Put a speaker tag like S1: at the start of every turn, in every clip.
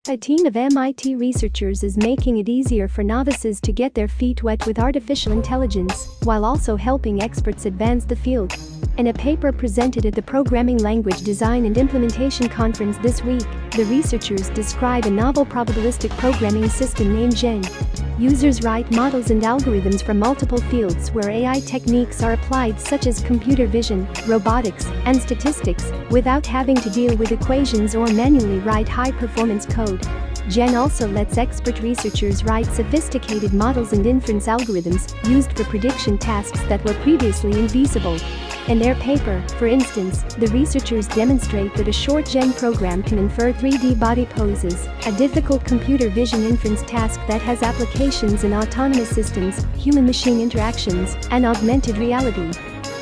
S1: A team of MIT researchers is making it easier for novices to get their feet wet with artificial intelligence, while also helping experts advance the field. In a paper presented at the Programming Language Design and Implementation Conference this week, the researchers describe a novel probabilistic programming system named GEN. Users write models and algorithms from multiple fields where AI techniques are applied, such as computer vision, robotics, and statistics, without having to deal with equations or manually write high-performance code. GEN also lets expert researchers write sophisticated models and inference algorithms used for prediction tasks that were previously infeasible. In their paper, for instance, the researchers demonstrate that a short GEN program can infer 3D body poses, a difficult computer vision inference task that has applications in autonomous systems, human-machine interactions, and augmented reality.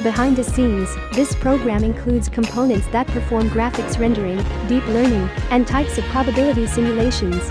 S1: Behind the scenes, this program includes components that perform graphics rendering, deep learning, and types of probability simulations.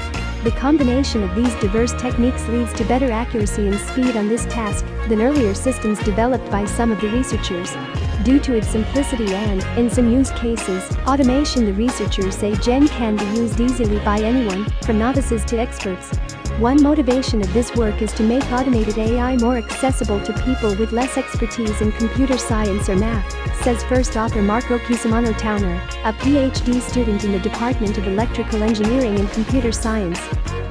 S1: The combination of these diverse techniques leads to better accuracy and speed on this task than earlier systems developed by some of the researchers. Due to its simplicity and, in some use cases, automation, the researchers say GEN can be used easily by anyone, from novices to experts. One motivation of this work is to make automated AI more accessible to people with less expertise in computer science or math, says first author Marco Cusimano-Towner, a PhD student in the Department of Electrical Engineering and Computer Science.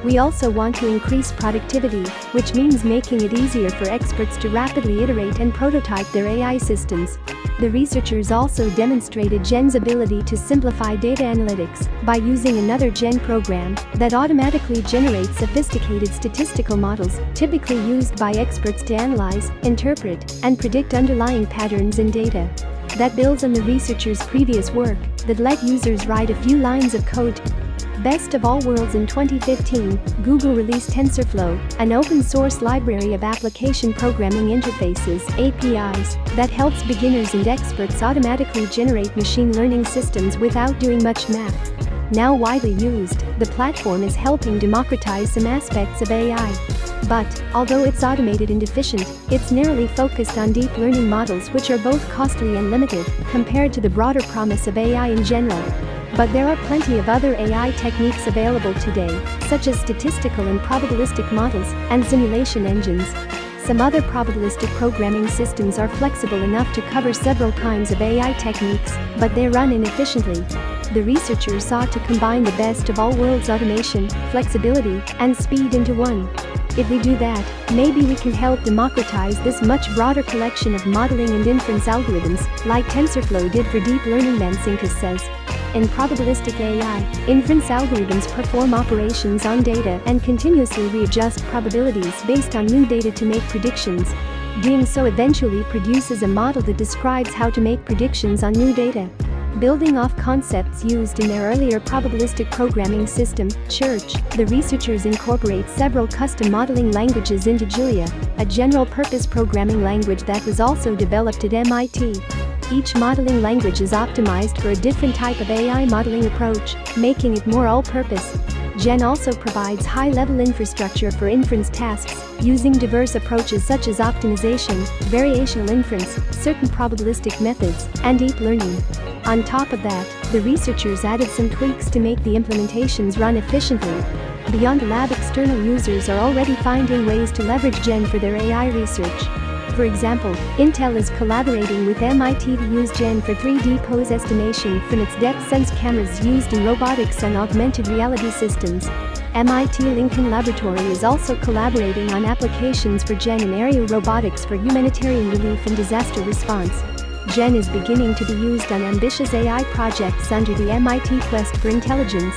S1: We also want to increase productivity, which means making it easier for experts to rapidly iterate and prototype their AI systems. The researchers also demonstrated GEN's ability to simplify data analytics by using another GEN program that automatically generates sophisticated statistical models typically used by experts to analyze, interpret, and predict underlying patterns in data. That builds on the researchers' previous work that let users write a few lines of code. Best of all worlds. In 2015, Google released TensorFlow, an open-source library of application programming interfaces (APIs) that helps beginners and experts automatically generate machine learning systems without doing much math. Now widely used, the platform is helping democratize some aspects of AI. But, although it's automated and efficient, it's narrowly focused on deep learning models, which are both costly and limited compared to the broader promise of AI in general. But there are plenty of other AI techniques available today, such as statistical and probabilistic models and simulation engines. Some other probabilistic programming systems are flexible enough to cover several kinds of AI techniques, but they run inefficiently. The researchers sought to combine the best of all worlds: automation, flexibility, and speed into one. If we do that, maybe we can help democratize this much broader collection of modeling and inference algorithms, like TensorFlow did for deep learning, Mansinka says. In probabilistic AI, inference algorithms perform operations on data and continuously readjust probabilities based on new data to make predictions. Doing so eventually produces a model that describes how to make predictions on new data. Building off concepts used in their earlier probabilistic programming system, Church, the researchers incorporate several custom modeling languages into Julia, a general-purpose programming language that was also developed at MIT. Each modeling language is optimized for a different type of AI modeling approach, making it more all-purpose. GEN also provides high-level infrastructure for inference tasks, using diverse approaches such as optimization, variational inference, certain probabilistic methods, and deep learning. On top of that, the researchers added some tweaks to make the implementations run efficiently. Beyond the lab, external users are already finding ways to leverage GEN for their AI research. For example, Intel is collaborating with MIT to use GEN for 3D pose estimation from its depth sense cameras used in robotics and augmented reality systems. MIT Lincoln Laboratory is also collaborating on applications for GEN in aerial robotics for humanitarian relief and disaster response. GEN is beginning to be used on ambitious AI projects under the MIT Quest for Intelligence.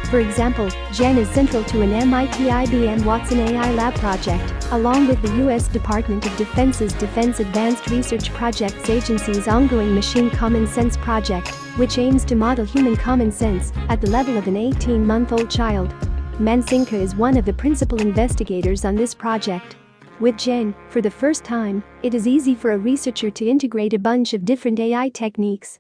S1: For example, GEN is central to an MIT IBM Watson AI Lab project, along with the U.S. Department of Defense's Defense Advanced Research Projects Agency's ongoing Machine Common Sense project, which aims to model human common sense at the level of an 18-month-old child. Mansinka is one of the principal investigators on this project. With GEN, for the first time, it is easy for a researcher to integrate a bunch of different AI techniques.